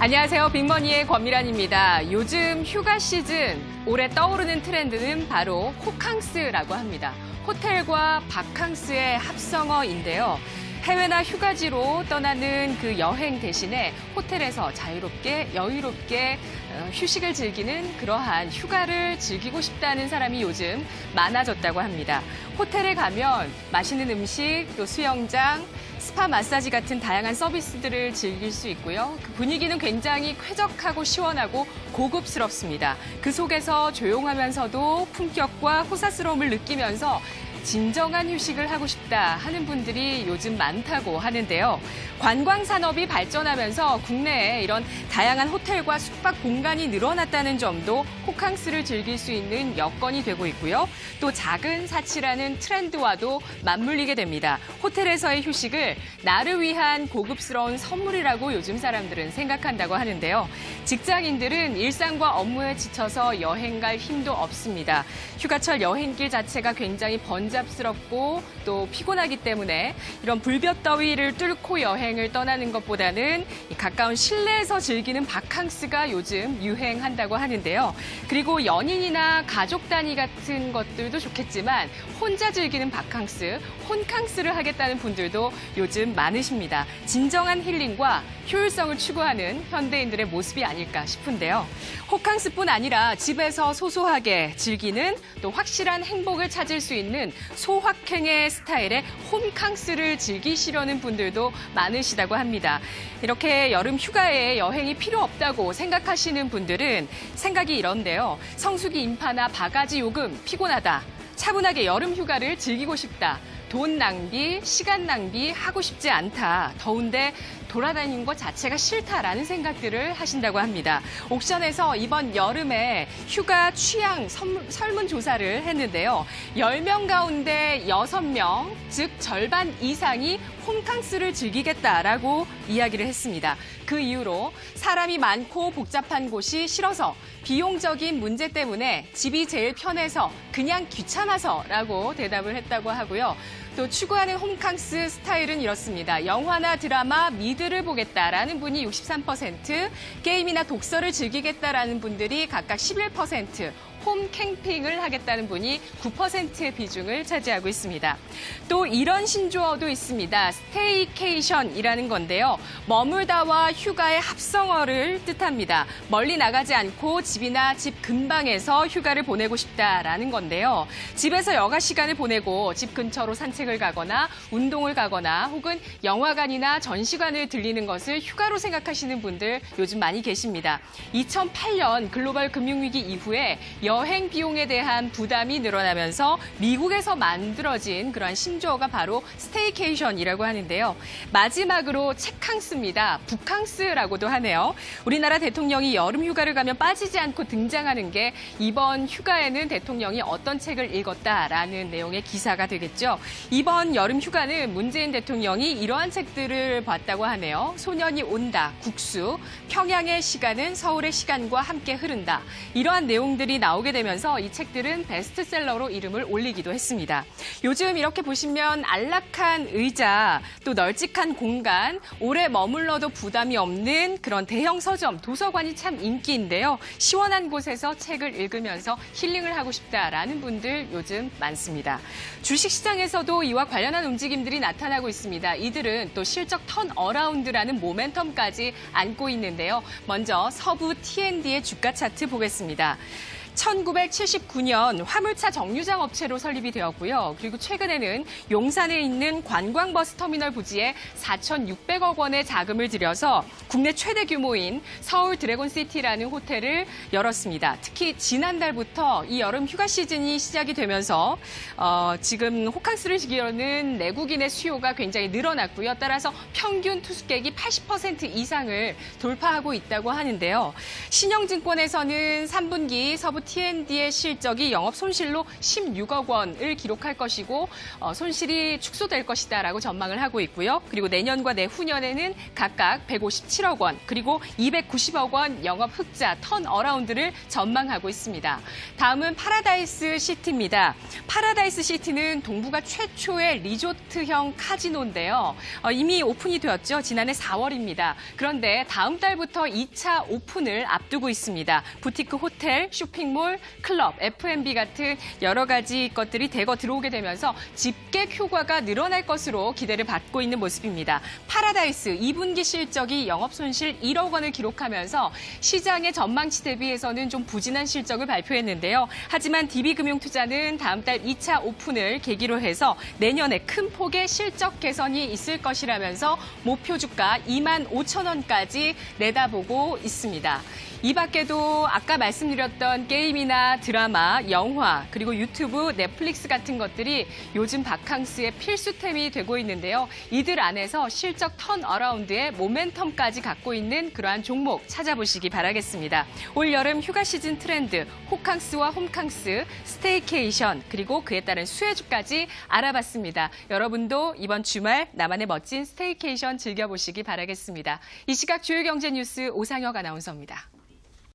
안녕하세요. 빅머니의 권미란입니다. 요즘 휴가 시즌, 올해 떠오르는 트렌드는 바로 호캉스라고 합니다. 호텔과 바캉스의 합성어인데요. 해외나 휴가지로 떠나는 그 여행 대신에 호텔에서 자유롭게, 여유롭게 휴식을 즐기는 그러한 휴가를 즐기고 싶다는 사람이 요즘 많아졌다고 합니다. 호텔에 가면 맛있는 음식, 또 수영장, 스파 마사지 같은 다양한 서비스들을 즐길 수 있고요. 그 분위기는 굉장히 쾌적하고 시원하고 고급스럽습니다. 그 속에서 조용하면서도 품격과 호사스러움을 느끼면서 진정한 휴식을 하고 싶다 하는 분들이 요즘 많다고 하는데요. 관광 산업이 발전하면서 국내에 이런 다양한 호텔과 숙박 공간이 늘어났다는 점도 호캉스를 즐길 수 있는 여건이 되고 있고요. 또 작은 사치라는 트렌드와도 맞물리게 됩니다. 호텔에서의 휴식을 나를 위한 고급스러운 선물이라고 요즘 사람들은 생각한다고 하는데요. 직장인들은 일상과 업무에 지쳐서 여행 갈 힘도 없습니다. 휴가철 여행길 자체가 굉장히 번잡스럽고 또 피곤하기 때문에 이런 불볕더위를 뚫고 여행을 떠나는 것보다는 가까운 실내에서 즐기는 바캉스가 요즘 유행한다고 하는데요. 그리고 연인이나 가족 단위 같은 것들도 좋겠지만 혼자 즐기는 바캉스, 혼캉스를 하겠다는 분들도 요즘 많으십니다. 진정한 힐링과 효율성을 추구하는 현대인들의 모습이 아닐까 싶은데요. 호캉스뿐 아니라 집에서 소소하게 즐기는 또 확실한 행복을 찾을 수 있는 소확행의 스타일의 홈캉스를 즐기시려는 분들도 많으시다고 합니다. 이렇게 여름 휴가에 여행이 필요 없다고 생각하시는 분들은 생각이 이런데요. 성수기 인파나 바가지 요금 피곤하다. 차분하게 여름 휴가를 즐기고 싶다. 돈 낭비, 시간 낭비 하고 싶지 않다. 더운데 돌아다니는 것 자체가 싫다라는 생각들을 하신다고 합니다. 옥션에서 이번 여름에 휴가 취향 설문조사를 했는데요. 10명 가운데 6명, 즉 절반 이상이 홈캉스를 즐기겠다라고 이야기를 했습니다. 그 이유로 사람이 많고 복잡한 곳이 싫어서 비용적인 문제 때문에 집이 제일 편해서 그냥 귀찮아서라고 대답을 했다고 하고요. 또 추구하는 홈캉스 스타일은 이렇습니다. 영화나 드라마, 미드를 보겠다라는 분이 63%, 게임이나 독서를 즐기겠다라는 분들이 각각 11%, 홈 캠핑을 하겠다는 분이 9%의 비중을 차지하고 있습니다. 또 이런 신조어도 있습니다. 스테이케이션이라는 건데요. 머물다와 휴가의 합성어를 뜻합니다. 멀리 나가지 않고 집이나 집 근방에서 휴가를 보내고 싶다라는 건데요. 집에서 여가 시간을 보내고 집 근처로 산책을 가거나 운동을 가거나 혹은 영화관이나 전시관을 들리는 것을 휴가로 생각하시는 분들 요즘 많이 계십니다. 2008년 글로벌 금융위기 이후에 여행 비용에 대한 부담이 늘어나면서 미국에서 만들어진 그러한 신조어가 바로 스테이케이션이라고 하는데요. 마지막으로 책캉스입니다. 북캉스라고도 하네요. 우리나라 대통령이 여름 휴가를 가면 빠지지 않고 등장하는 게 이번 휴가에는 대통령이 어떤 책을 읽었다라는 내용의 기사가 되겠죠. 이번 여름 휴가는 문재인 대통령이 이러한 책들을 봤다고 하네요. 소년이 온다, 국수, 평양의 시간은 서울의 시간과 함께 흐른다. 이러한 내용들이 나오게 되면서 이 책들은 베스트셀러로 이름을 올리기도 했습니다. 요즘 이렇게 보시면 안락한 의자, 또 널찍한 공간, 오래 머물러도 부담이 없는 그런 대형 서점, 도서관이 참 인기인데요. 시원한 곳에서 책을 읽으면서 힐링을 하고 싶다라는 분들 요즘 많습니다. 주식시장에서도 이와 관련한 움직임들이 나타나고 있습니다. 이들은 또 실적 턴어라운드라는 모멘텀까지 안고 있는데요. 먼저 서부 T&D의 주가 차트 보겠습니다. 1979년 화물차 정류장 업체로 설립이 되었고요. 그리고 최근에는 용산에 있는 관광버스 터미널 부지에 4,600억 원의 자금을 들여서 국내 최대 규모인 서울 드래곤시티라는 호텔을 열었습니다. 특히 지난달부터 이 여름 휴가 시즌이 시작이 되면서 지금 호캉스를 즐기려는 내국인의 수요가 굉장히 늘어났고요. 따라서 평균 투숙객이 80% 이상을 돌파하고 있다고 하는데요. 신영증권에서는 3분기 서부 T&D의 실적이 영업 손실로 16억 원을 기록할 것이고 손실이 축소될 것이다라고 전망을 하고 있고요. 그리고 내년과 내후년에는 각각 157억 원 그리고 290억 원 영업 흑자 턴어라운드를 전망하고 있습니다. 다음은 파라다이스 시티입니다. 파라다이스 시티는 동부가 최초의 리조트형 카지노인데요. 이미 오픈이 되었죠. 지난해 4월입니다. 그런데 다음 달부터 2차 오픈을 앞두고 있습니다. 부티크 호텔, 쇼핑몰, 클럽, F&B 같은 여러 가지 것들이 대거 들어오게 되면서 집객 효과가 늘어날 것으로 기대를 받고 있는 모습입니다. 파라다이스 2분기 실적이 영업 손실 1억 원을 기록하면서 시장의 전망치 대비해서는 좀 부진한 실적을 발표했는데요. 하지만 DB금융투자는 다음 달 2차 오픈을 계기로 해서 내년에 큰 폭의 실적 개선이 있을 것이라면서 목표 주가 2만 5천 원까지 내다보고 있습니다. 이 밖에도 아까 말씀드렸던 게임이나 드라마, 영화, 그리고 유튜브, 넷플릭스 같은 것들이 요즘 바캉스의 필수템이 되고 있는데요. 이들 안에서 실적 턴어라운드의 모멘텀까지 갖고 있는 그러한 종목 찾아보시기 바라겠습니다. 올 여름 휴가 시즌 트렌드, 호캉스와 홈캉스, 스테이케이션, 그리고 그에 따른 수혜주까지 알아봤습니다. 여러분도 이번 주말 나만의 멋진 스테이케이션 즐겨보시기 바라겠습니다. 이 시각 주요 경제 뉴스 오상혁 아나운서입니다.